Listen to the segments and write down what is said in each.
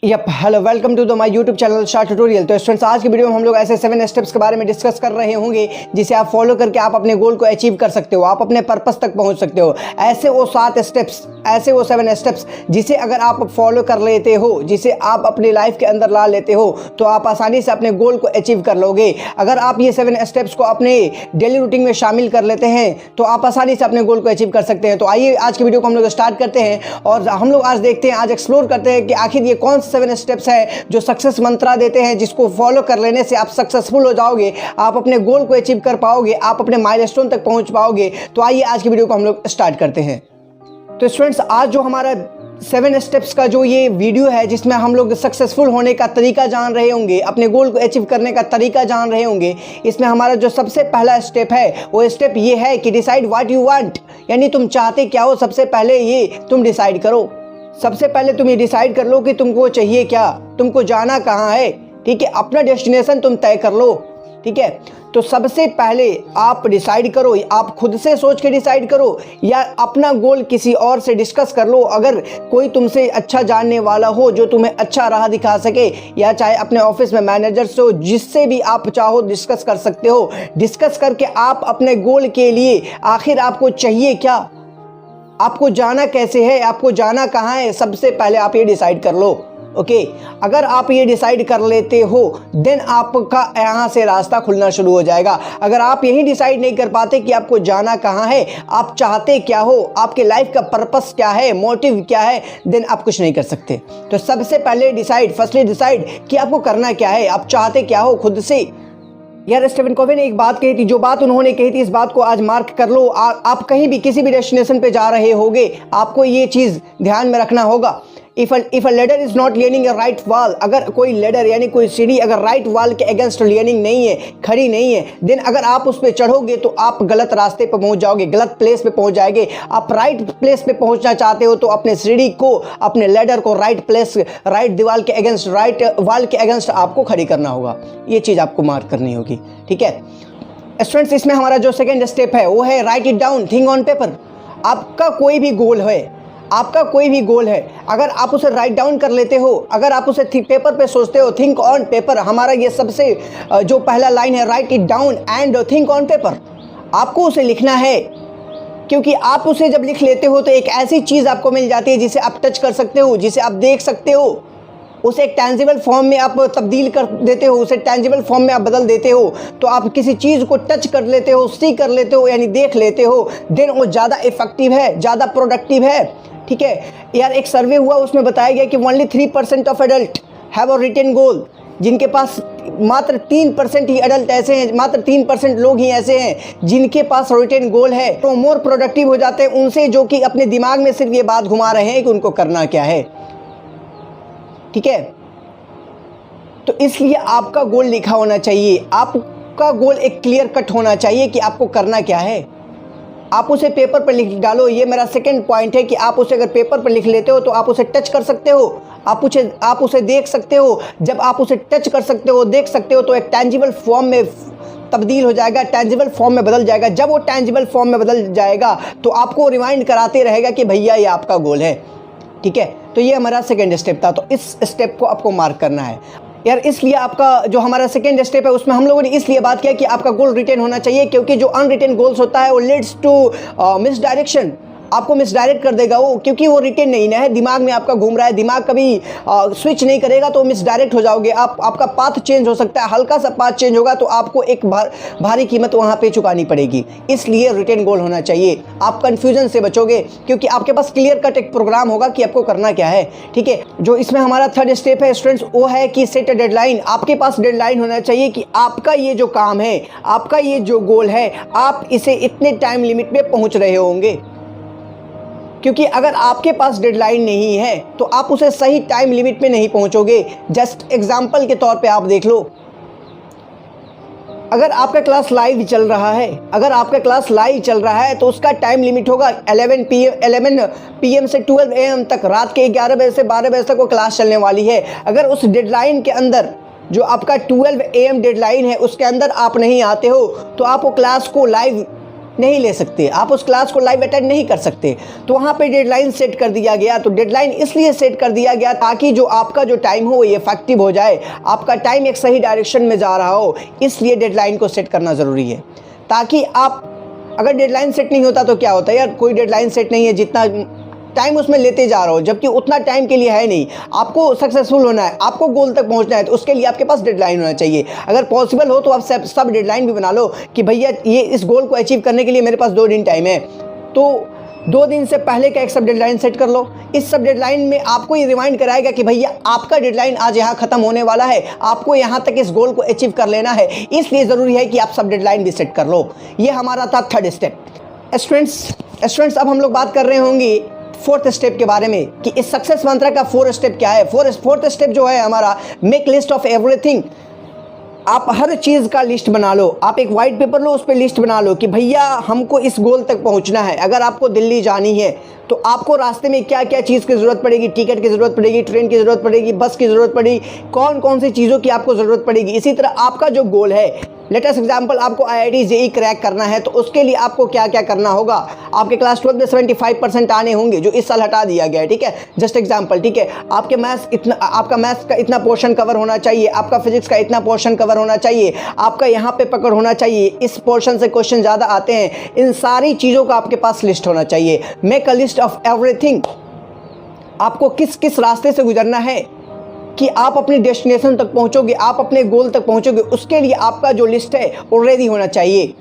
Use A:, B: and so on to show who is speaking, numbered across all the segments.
A: Hello welcome to the my YouTube channel short tutorial. तो students, आज की video में हम लोग ऐसे 7 स्टेप्स के बारे में डिस्कस कर रहे होंगे जिसे आप फॉलो करके आप अपने गोल को अचीव कर सकते हो, आप अपने पर्पस तक पहुंच सकते हो। ऐसे वो 7 स्टेप्स, ऐसे वो 7 स्टेप्स जिसे अगर आप फॉलो कर लेते हो, जिसे आप अपनी लाइफ के अंदर ला लेते हो, तो आप आसानी से अपने गोल को अचीव कर लोगे। अगर आप ये 7 स्टेप्स को अपने डेली रूटीन में शामिल कर लेते हैं तो आप आसानी से अपने गोल को अचीव कर सकते हैं। तो आइए आज की वीडियो को हम लोग स्टार्ट करते हैं और हम लोग आज देखते हैं, आज एक्सप्लोर करते हैं कि आखिर ये कौन से 7 स्टेप्स है जो सक्सेस मंत्रा देते हैं, जिसको फॉलो कर लेने से आप सक्सेसफुल हो जाओगे, आप अपने गोल को अचीव कर पाओगे, आप अपने माइलस्टोन तक पहुंच पाओगे। तो आइए आज की वीडियो को हम लोग स्टार्ट करते हैं। तो स्टूडेंट्स, आज जो हमारा 7 स्टेप्स का जो ये वीडियो है, जिसमें हम लोग सक्सेसफुल होने का तरीका जान रहे होंगे, अपने गोल को अचीव करने का तरीका जान रहे होंगे, इसमें हमारा जो सबसे पहला स्टेप है वो स्टेप ये है कि डिसाइड व्हाट यू वांट, यानी तुम चाहते क्या हो। सबसे पहले ये तुम डिसाइड करो। सबसे पहले तुम ये डिसाइड कर लो कि तुमको चाहिए क्या, तुमको जाना कहाँ है। ठीक है, अपना डेस्टिनेशन तुम तय कर लो। ठीक है, तो सबसे पहले आप डिसाइड करो, आप खुद से सोच के डिसाइड करो या अपना गोल किसी और से डिस्कस कर लो। अगर कोई तुमसे अच्छा जानने वाला हो, जो तुम्हें अच्छा राह दिखा सके, या चाहे अपने ऑफिस में मैनेजर से हो, जिससे भी आप चाहो डिस्कस कर सकते हो। डिस्कस करके आप अपने गोल के लिए आखिर आपको चाहिए क्या, आपको जाना कैसे है, आपको जाना कहाँ है, सबसे पहले आप ये डिसाइड कर लो। ओके, अगर आप ये डिसाइड कर लेते हो देन आपका यहाँ से रास्ता खुलना शुरू हो जाएगा। अगर आप यही डिसाइड नहीं कर पाते कि आपको जाना कहाँ है, आप चाहते क्या हो, आपके लाइफ का पर्पस क्या है, मोटिव क्या है, देन आप कुछ नहीं कर सकते। तो सबसे पहले फर्स्टली डिसाइड कि आपको करना क्या है, आप चाहते क्या हो खुद से। यार, स्टीफन कोवे ने एक बात कही थी, जो बात उन्होंने कही थी इस बात को आज मार्क कर लो। आप कहीं भी किसी भी डेस्टिनेशन पे जा रहे होगे, आपको ये चीज़ ध्यान में रखना होगा। If a ladder is not leaning a right wall, अगर कोई लेडर यानी कोई सीढ़ी अगर राइट वॉल के अगेंस्ट लीनिंग नहीं है, खड़ी नहीं है, देन अगर आप उस पर चढ़ोगे तो आप गलत रास्ते पे पहुंच जाओगे, गलत प्लेस पे पहुंच जाएंगे। आप राइट प्लेस पे पहुंचना चाहते हो तो अपने सीढ़ी को, अपने लेडर को राइट प्लेस, राइट दीवार के अगेंस्ट, राइट वॉल के अगेंस्ट आपको खड़ी करना होगा। ये चीज़ आपको मार्क करनी होगी। ठीक है स्टूडेंट्स, इसमें हमारा जो सेकेंड स्टेप है वो है right it down, think on paper. आपका कोई भी गोल है, आपका कोई भी गोल है, अगर आप उसे राइट डाउन कर लेते हो, अगर आप उसे पेपर पे सोचते हो, थिंक ऑन पेपर। हमारा ये सबसे जो पहला लाइन है, right it down and think on paper. आपको उसे लिखना है, क्योंकि आप उसे जब लिख लेते हो तो एक ऐसी चीज़ आपको मिल जाती है जिसे आप टच कर सकते हो, जिसे आप देख सकते हो, उसे एक टेंजिबल फॉर्म में आप तब्दील कर देते हो, उसे टेंजिबल फॉर्म में आप बदल देते हो। तो आप किसी चीज़ को टच कर लेते हो, सी कर लेते हो, यानी देख लेते हो, देन वो ज़्यादा इफेक्टिव है, ज़्यादा प्रोडक्टिव है। ठीक है यार, एक सर्वे हुआ, उसमें बताया गया कि only 3% of adult have a written goal. जिनके पास मात्र 3% ही एडल्ट ऐसे हैं, मात्र 3% लोग ही ऐसे हैं जिनके पास रिटन गोल है, तो मोर प्रोडक्टिव हो जाते हैं उनसे जो कि अपने दिमाग में सिर्फ ये बात घुमा रहे हैं कि उनको करना क्या है। ठीक है, तो इसलिए आपका गोल लिखा होना चाहिए, आपका गोल एक क्लियर कट होना चाहिए कि आपको करना क्या है। आप उसे पेपर पर लिख डालो। ये मेरा सेकंड पॉइंट है कि आप उसे अगर पेपर पर लिख लेते हो तो आप उसे टच कर सकते हो, आप उसे देख सकते हो। जब आप उसे टच कर सकते हो, देख सकते हो, तो एक टेंजिबल फॉर्म में तब्दील हो जाएगा, टेंजिबल फॉर्म में बदल जाएगा। जब वो टेंजिबल फॉर्म में बदल जाएगा तो आपको रिमाइंड कराते रहेगा कि भैया ये आपका गोल है। ठीक है, तो ये हमारा सेकेंड स्टेप था। तो इस स्टेप को आपको मार्क करना है यार। इसलिए आपका जो हमारा सेकेंड स्टेप है उसमें हम लोगों ने इसलिए बात किया कि आपका गोल रिटेन होना चाहिए, क्योंकि जो अनरिटेन गोल्स होता है वो लीड्स टू मिस डायरेक्शन, आपको मिसडायरेक्ट कर देगा वो, क्योंकि वो रिटेन नहीं है, दिमाग में आपका घूम रहा है, दिमाग कभी स्विच नहीं करेगा तो मिसडायरेक्ट हो जाओगे। आपका पाथ चेंज हो सकता है, हल्का सा पाथ चेंज होगा तो आपको एक भारी कीमत वहाँ पे चुकानी पड़ेगी। इसलिए रिटेन गोल होना चाहिए, आप कन्फ्यूजन से बचोगे, क्योंकि आपके पास क्लियर कट एक प्रोग्राम होगा कि आपको करना क्या है। ठीक है, जो इसमें हमारा थर्ड स्टेप है स्टूडेंट्स, वो है कि सेट अ डेडलाइन। आपके पास डेडलाइन होना चाहिए कि आपका ये जो काम है, आपका ये जो गोल है, आप इसे इतने टाइम लिमिट में पहुँच रहे होंगे। क्योंकि अगर आपके पास डेडलाइन नहीं है तो आप उसे सही टाइम लिमिट में नहीं पहुंचोगे। जस्ट एग्जांपल के तौर पे आप देख लो, अगर आपका क्लास लाइव चल रहा है, अगर आपका क्लास लाइव चल रहा है तो उसका टाइम लिमिट होगा 11 PM से 12 AM तक, रात के 11 बजे से 12 बजे तक वो क्लास चलने वाली है। अगर उस डेडलाइन के अंदर, जो आपका 12 AM डेडलाइन है, उसके अंदर आप नहीं आते हो तो आप वो क्लास को लाइव नहीं ले सकते, आप उस क्लास को लाइव अटेंड नहीं कर सकते। तो वहाँ पे डेडलाइन सेट कर दिया गया। तो डेडलाइन इसलिए सेट कर दिया गया ताकि जो आपका जो टाइम हो वो इफेक्टिव हो जाए, आपका टाइम एक सही डायरेक्शन में जा रहा हो, इसलिए डेडलाइन को सेट करना ज़रूरी है। ताकि आप, अगर डेडलाइन सेट नहीं होता तो क्या होता है यार, कोई डेडलाइन सेट नहीं है, जितना टाइम उसमें लेते जा रहा हो, जबकि उतना टाइम के लिए है नहीं। आपको सक्सेसफुल होना है, आपको गोल तक पहुंचना है, तो उसके लिए आपके पास डेडलाइन होना चाहिए। अगर पॉसिबल हो तो आप सब डेडलाइन भी बना लो कि भैया ये इस गोल को अचीव करने के लिए मेरे पास 2 दिन टाइम है, तो 2 दिन से पहले का एक सब डेडलाइन सेट कर लो। इस सब डेडलाइन में आपको ये रिमाइंड कराएगा कि भैया आपका डेडलाइन आज यहाँ खत्म होने वाला है, आपको यहाँ तक इस गोल को अचीव कर लेना है, इसलिए ज़रूरी है कि आप सब डेडलाइन भी सेट कर लो। ये हमारा था 3rd स्टेप। स्टूडेंट्स अब हम लोग बात कर रहे होंगे 4th स्टेप के बारे में कि इस सक्सेस मंत्र का 4th स्टेप क्या है। 4th स्टेप जो है हमारा, मेक लिस्ट ऑफ एवरीथिंग। आप हर चीज़ का लिस्ट बना लो। आप एक वाइट पेपर लो, उस पर लिस्ट बना लो कि भैया हमको इस गोल तक पहुंचना है। अगर आपको दिल्ली जानी है तो आपको रास्ते में क्या क्या चीज़ की ज़रूरत पड़ेगी, टिकट की ज़रूरत पड़ेगी, ट्रेन की ज़रूरत पड़ेगी, बस की ज़रूरत पड़ेगी, कौन कौन सी चीज़ों की आपको ज़रूरत पड़ेगी। इसी तरह आपका जो गोल है, लेटेस्ट एग्जाम्पल, आपको IIT JEE क्रैक करना है तो उसके लिए आपको क्या क्या करना होगा। आपके क्लास 12 में 75% आने होंगे जो इस साल हटा दिया गया है, ठीक है, जस्ट एग्जाम्पल, ठीक है। आपके आपका मैथ्स का इतना पोर्शन कवर होना चाहिए, आपका फिजिक्स का इतना पोर्शन कवर होना चाहिए, आपका यहाँ पे पकड़ होना चाहिए, इस पोर्शन से क्वेश्चन ज़्यादा आते हैं। इन सारी चीज़ों का आपके पास लिस्ट होना चाहिए। Make a list of everything. आपको किस किस रास्ते से गुजरना है कि आप अपने डेस्टिनेशन तक पहुंचोगे, आप अपने गोल तक पहुंचोगे, उसके लिए आपका जो लिस्ट है वो रेडी होना चाहिए।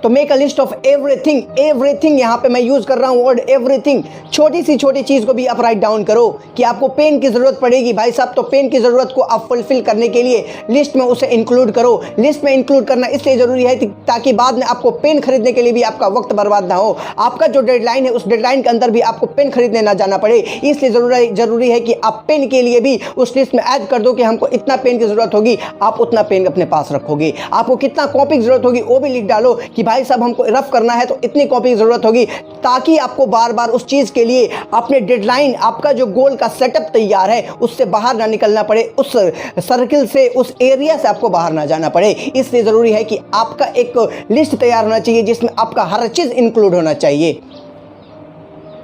A: तो make a list of everything यहाँ पे मैं यूज़ कर रहा हूँ वर्ड एवरीथिंग। छोटी सी छोटी चीज़ को भी आप राइट डाउन करो कि आपको पेन की ज़रूरत पड़ेगी भाई साहब, तो पेन की ज़रूरत को आप फुलफिल करने के लिए लिस्ट में उसे इंक्लूड करो। लिस्ट में इंक्लूड करना इसलिए ज़रूरी है ताकि बाद में आपको पेन खरीदने के लिए भी आपका वक्त बर्बाद ना हो। आपका जो डेडलाइन है उस डेडलाइन के अंदर भी आपको पेन खरीदने ना जाना पड़े, इसलिए ज़रूरी है कि आप पेन के लिए भी उस लिस्ट में ऐड कर दो कि हमको इतना पेन की ज़रूरत होगी, आप उतना पेन अपने पास रखोगे। आपको कितना कॉपी की ज़रूरत होगी वो भी लिख डालो कि भाई साहब हमको रफ करना है तो इतनी कॉपी की ज़रूरत होगी, ताकि आपको बार बार उस चीज़ के लिए अपने डेडलाइन, आपका जो गोल का सेटअप तैयार है उससे बाहर ना निकलना पड़े, उस सर्किल से, उस एरिया से आपको बाहर ना जाना पड़े। इसलिए ज़रूरी है कि आपका एक लिस्ट तैयार होना चाहिए जिसमें आपका हर चीज़ इंक्लूड होना चाहिए।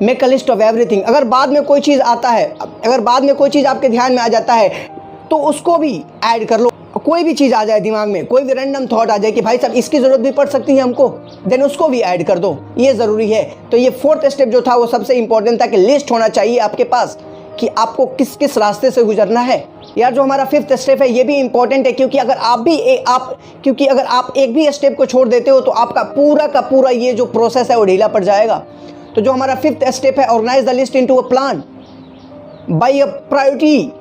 A: Make a list of everything. अगर बाद में कोई चीज़ आता है, अगर बाद में कोई चीज़ आपके ध्यान में आ जाता है तो उसको भी ऐड कर लो। कोई भी चीज़ आ जाए दिमाग में, कोई भी रैंडम थॉट आ जाए कि भाई साहब इसकी ज़रूरत भी पड़ सकती है हमको, देन उसको भी ऐड कर दो, ये ज़रूरी है। तो ये 4th स्टेप जो था वो सबसे इंपॉर्टेंट था कि लिस्ट होना चाहिए आपके पास कि आपको किस किस रास्ते से गुजरना है। यार जो हमारा 5th स्टेप है ये भी इंपॉर्टेंट है, क्योंकि अगर आप एक भी स्टेप को छोड़ देते हो तो आपका पूरा का पूरा ये जो प्रोसेस है वो ढीला पड़ जाएगा। तो जो हमारा 5th स्टेप है, organize the list into a plan by a priority.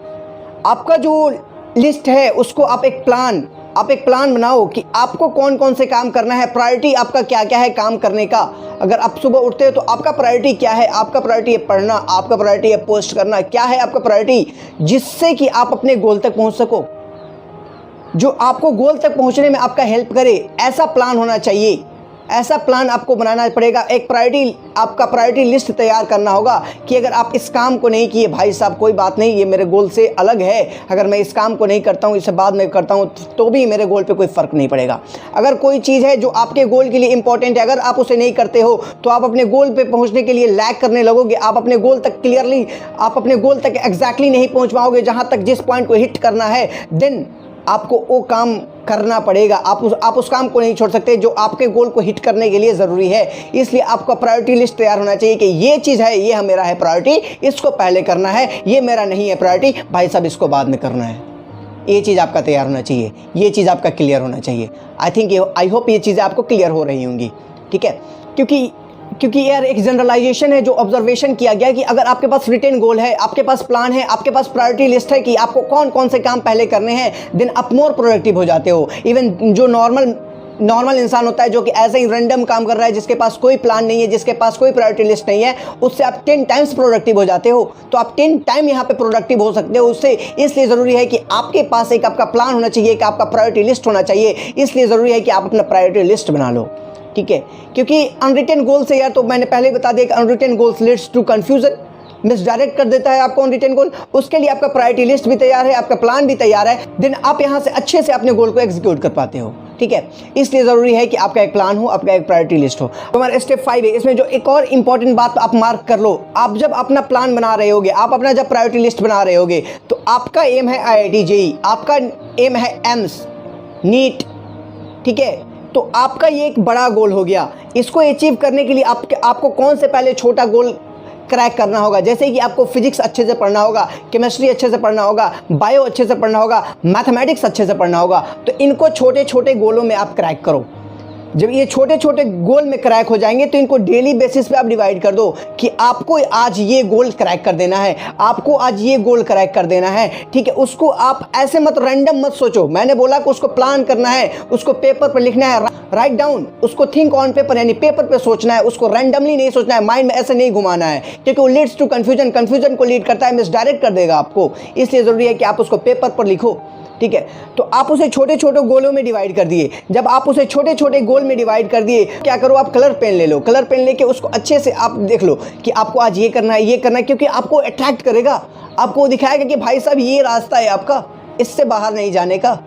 A: आपका जो लिस्ट है उसको आप एक प्लान बनाओ कि आपको कौन कौन से काम करना है, प्रायोरिटी आपका क्या क्या है काम करने का। अगर आप सुबह उठते हो तो आपका प्रायोरिटी क्या है, आपका प्रायोरिटी है पढ़ना, आपका प्रायोरिटी है पोस्ट करना, क्या है आपका प्रायोरिटी, जिससे कि आप अपने गोल तक पहुंच सको, जो आपको गोल तक पहुंचने में आपका हेल्प करे। ऐसा प्लान होना चाहिए, ऐसा प्लान आपको बनाना पड़ेगा। आपका प्रायोरिटी लिस्ट तैयार करना होगा कि अगर आप इस काम को नहीं किए, भाई साहब कोई बात नहीं, ये मेरे गोल से अलग है, अगर मैं इस काम को नहीं करता हूँ, इसे बाद में करता हूँ तो भी मेरे गोल पे कोई फ़र्क नहीं पड़ेगा। अगर कोई चीज़ है जो आपके गोल के लिए इंपॉर्टेंट है, अगर आप उसे नहीं करते हो तो आप अपने गोल पे पहुँचने के लिए लैग करने लगोगे। आप अपने गोल तक एग्जैक्टली नहीं पहुँच पाओगे जहाँ तक जिस पॉइंट को हिट करना है। देन आपको वो काम करना पड़ेगा, आप उस काम को नहीं छोड़ सकते जो आपके गोल को हिट करने के लिए ज़रूरी है। इसलिए आपका प्रायोरिटी लिस्ट तैयार होना चाहिए कि ये चीज़ है, ये मेरा है प्रायोरिटी, इसको पहले करना है, ये मेरा नहीं है प्रायोरिटी, भाई साहब इसको बाद में करना है। ये चीज़ आपका तैयार होना चाहिए, ये चीज़ आपका क्लियर होना चाहिए। आई होप ये चीज़ें आपको क्लियर हो रही होंगी, ठीक है। क्योंकि यार एक जनरलाइजेशन है जो ऑब्जर्वेशन किया गया कि अगर आपके पास रिटेन गोल है, आपके पास प्लान है, आपके पास प्रायोरिटी लिस्ट है कि आपको कौन कौन से काम पहले करने हैं, देन आप मोर प्रोडक्टिव हो जाते हो। इवन जो नॉर्मल इंसान होता है जो कि ऐसे ही रैंडम काम कर रहा है, जिसके पास कोई प्लान नहीं है, जिसके पास कोई प्रायोरिटी लिस्ट नहीं है, उससे आप 10 टाइम्स प्रोडक्टिव हो जाते हो। तो आप 10 टाइम यहाँ पे प्रोडक्टिव हो सकते हो उससे। इसलिए ज़रूरी है कि आपके पास एक आपका प्लान होना चाहिए, कि आपका प्रायोरिटी लिस्ट होना चाहिए। इसलिए ज़रूरी है कि आप अपना प्रायोरिटी लिस्ट बना लो, ठीक है। क्योंकि अनरिटन गोल से यार, तो मैंने पहले बता दिया कि unwritten goals leads to confusion, misdirect कर देता है आपको अनरिटन गोल। उसके लिए आपका प्रायोरिटी लिस्ट भी तैयार है, आपका प्लान भी तैयार है, देन आप यहाँ से अच्छे से अपने गोल को एग्जीक्यूट कर पाते हो। ठीक है। इसलिए ज़रूरी है कि आपका एक प्लान हो, आपका एक प्रायोरिटी लिस्ट हो। तो हमारा स्टेप 5 है, इसमें जो एक और इंपॉर्टेंट बात आप मार्क कर लो, आप जब अपना प्लान बना रहे होगे, आप अपना जब प्रायोरिटी लिस्ट बना रहे होगे, तो आपका एम है IIT JEE, आपका एम है एम्स नीट, ठीक है। तो आपका ये एक बड़ा गोल हो गया। इसको अचीव करने के लिए आपको कौन से पहले छोटा गोल क्रैक करना होगा, जैसे कि आपको फिजिक्स अच्छे से पढ़ना होगा, केमिस्ट्री अच्छे से पढ़ना होगा, बायो अच्छे से पढ़ना होगा, मैथमेटिक्स अच्छे से पढ़ना होगा। तो इनको छोटे छोटे गोलों में आप क्रैक करो। जब ये छोटे छोटे गोल में क्रैक हो जाएंगे तो इनको डेली बेसिस पे आप डिवाइड कर दो कि आपको आज ये गोल क्रैक कर देना है, आपको आज ये गोल क्रैक कर देना है, ठीक है। उसको आप ऐसे मत रैंडम मत सोचो, मैंने बोला कि उसको प्लान करना है, उसको पेपर पर लिखना है, राइट डाउन, उसको थिंक ऑन पेपर यानी पेपर पे सोचना है, उसको रैंडमली नहीं सोचना है, माइंड में ऐसे नहीं घुमाना है, क्योंकि वो लीड्स टू कंफ्यूजन, कंफ्यूजन को लीड करता है, मिसडायरेक्ट कर देगा आपको। इसलिए ज़रूरी है कि आप उसको पेपर पर लिखो, ठीक है। तो आप उसे छोटे छोटे गोलों में डिवाइड कर दिए। जब आप उसे छोटे छोटे गोल में डिवाइड कर दिए, क्या करो, आप कलर पेन ले लो, कलर पेन लेके उसको अच्छे से आप देख लो कि आपको आज ये करना है, ये करना है, क्योंकि आपको अट्रैक्ट करेगा, आपको दिखाएगा कि भाई साहब ये रास्ता है आपका, इससे बाहर नहीं जाने का।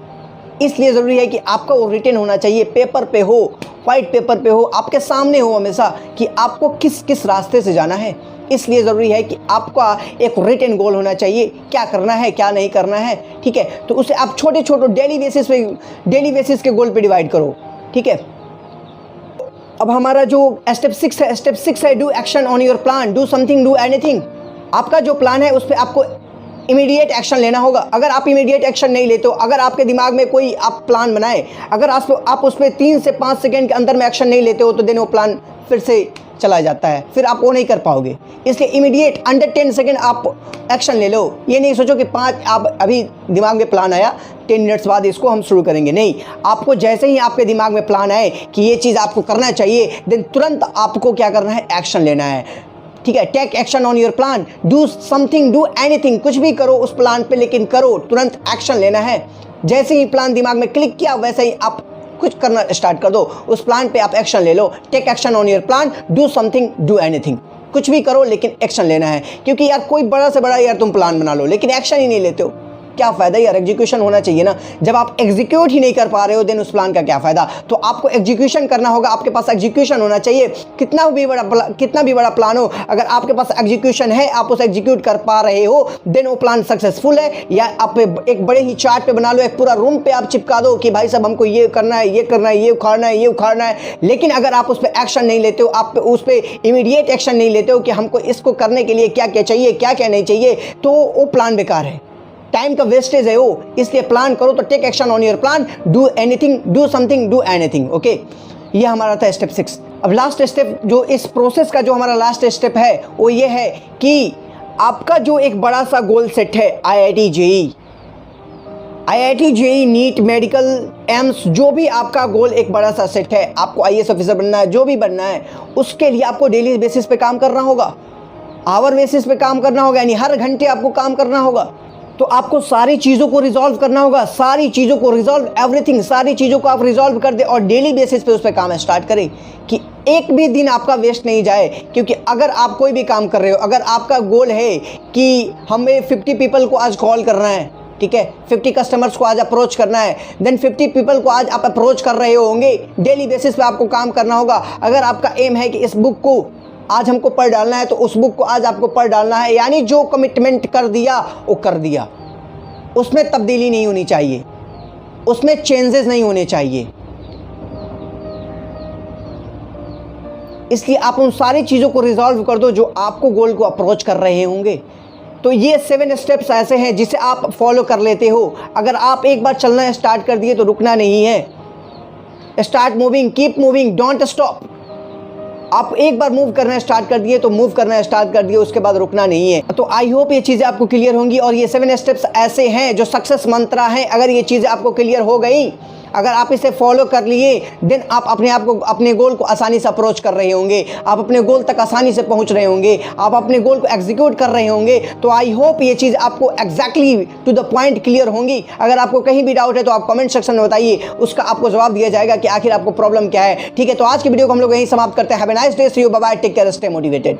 A: इसलिए ज़रूरी है कि आपका वो रिटन होना चाहिए, पेपर पे हो, वाइट पेपर पे हो, आपके सामने हो हमेशा कि आपको किस किस रास्ते से जाना है। इसलिए ज़रूरी है कि आपका एक रिटन गोल होना चाहिए, क्या करना है, क्या नहीं करना है, ठीक है। तो उसे आप छोटे छोटे डेली बेसिस के गोल पे डिवाइड करो, ठीक है। अब हमारा जो स्टेप 6 है do action on your plan, do something, do anything. आपका जो प्लान है उस पर आपको इमीडिएट एक्शन लेना होगा। अगर आप इमीडिएट एक्शन नहीं लेते हो, अगर आपके दिमाग में कोई आप प्लान बनाए, अगर आप उस पर 3 से 5 सेकेंड के अंदर में एक्शन नहीं लेते हो, तो देन वो प्लान फिर से चला जाता है, फिर आप वो नहीं कर पाओगे। इसलिए इमीडिएट अंडर 10 सेकेंड आप एक्शन ले लो। ये नहीं सोचो कि 5 आप अभी दिमाग में प्लान आया, 10 मिनट्स बाद इसको हम शुरू करेंगे, नहीं। आपको जैसे ही आपके दिमाग में प्लान आए कि ये चीज़ आपको करना चाहिए, देन तुरंत आपको क्या करना है, एक्शन लेना है, ठीक है। Take action on your plan, do something, do anything, कुछ भी करो उस प्लान पे, लेकिन करो, तुरंत एक्शन लेना है। जैसे ही प्लान दिमाग में क्लिक किया, वैसे ही आप कुछ करना स्टार्ट कर दो, उस प्लान पे आप एक्शन ले लो। Take action on your plan, do something, do anything, कुछ भी करो लेकिन एक्शन लेना है। क्योंकि यार कोई बड़ा से बड़ा यार तुम प्लान बना लो लेकिन एक्शन ही नहीं लेते हो, क्या फ़ायदा यार। एग्जीक्यूशन होना चाहिए ना। जब आप एग्जीक्यूट ही नहीं कर पा रहे हो, देन उस प्लान का क्या फ़ायदा। तो आपको एग्जीक्यूशन करना होगा, आपके पास एग्जीक्यूशन होना चाहिए। कितना भी बड़ा प्लान हो, अगर आपके पास एग्जीक्यूशन है, आप उसे एग्जीक्यूट कर पा रहे हो, देन वो प्लान सक्सेसफुल है। या आप एक बड़े ही चार्ट पे बना लो, एक पूरा रूम पे आप चिपका दो कि भाई साहब हमको ये करना है, ये करना है, ये उखाड़ना है, ये उखाड़ना है, लेकिन अगर आप उस पर एक्शन नहीं लेते हो, आप उस पर इमीडिएट एक्शन नहीं लेते हो कि हमको इसको करने के लिए क्या क्या चाहिए, क्या क्या नहीं चाहिए, तो वो प्लान बेकार है, टाइम का वेस्टेज है वो। इसलिए प्लान करो तो take action on your plan, do anything, do something, do anything, okay. ये हमारा था स्टेप 6। अब लास्ट स्टेप, जो इस प्रोसेस का जो हमारा लास्ट स्टेप है, वो ये है कि आपका जो एक बड़ा सा गोल सेट है, IIT JEE NEET, medical, AIIMS, जो भी आपका गोल एक बड़ा सा सेट है, आपको IAS ऑफिसर बनना है, जो भी बनना है, उसके लिए आपको डेली बेसिस पे काम करना होगा, आवर बेसिस पे काम करना होगा, यानी हर घंटे आपको काम करना होगा। तो आपको सारी चीज़ों को रिजॉल्व करना होगा, सारी चीज़ों को रिजॉल्व, एवरीथिंग, सारी चीज़ों को आप रिजॉल्व कर दे और डेली बेसिस पे उस पर काम स्टार्ट करें कि एक भी दिन आपका वेस्ट नहीं जाए। क्योंकि अगर आप कोई भी काम कर रहे हो, अगर आपका गोल है कि हमें 50 पीपल को आज कॉल करना है, ठीक है, 50 कस्टमर्स को आज अप्रोच करना है, देन 50 पीपल को आज आप अप्रोच कर रहे होंगे, डेली बेसिस पे आपको काम करना होगा। अगर आपका एम है कि इस बुक को आज हमको पढ़ डालना है, तो उस बुक को आज आपको पढ़ डालना है, यानी जो कमिटमेंट कर दिया वो कर दिया, उसमें तब्दीली नहीं होनी चाहिए, उसमें चेंजेस नहीं होने चाहिए। इसलिए आप उन सारी चीज़ों को रिजॉल्व कर दो जो आपको गोल को अप्रोच कर रहे होंगे। तो ये 7 स्टेप्स ऐसे हैं जिसे आप फॉलो कर लेते हो। अगर आप एक बार चलना स्टार्ट कर दिए तो रुकना नहीं है। Start moving, keep moving, don't stop. आप एक बार मूव करना स्टार्ट कर दिए तो मूव करना स्टार्ट कर दिए, उसके बाद रुकना नहीं है। तो आई होप ये चीज़ें आपको क्लियर होंगी। और ये 7 स्टेप्स ऐसे हैं जो सक्सेस मंत्रा हैं। अगर ये चीज़ें आपको क्लियर हो गई, अगर आप इसे फॉलो कर लिए, देन आप अपने गोल को आसानी से अप्रोच कर रहे होंगे, आप अपने गोल तक आसानी से पहुंच रहे होंगे, आप अपने गोल को एग्जीक्यूट कर रहे होंगे। तो आई होप ये चीज़ आपको exactly to the point clear होंगी। अगर आपको कहीं भी डाउट है तो आप कमेंट सेक्शन में बताइए, उसका आपको जवाब दिया जाएगा कि आखिर आपको प्रॉब्लम क्या है। ठीक है, तो आज की वीडियो को हम लोग यहीं समाप्त करते हैं। Have a nice day, see you, bye bye, take care, stay motivated.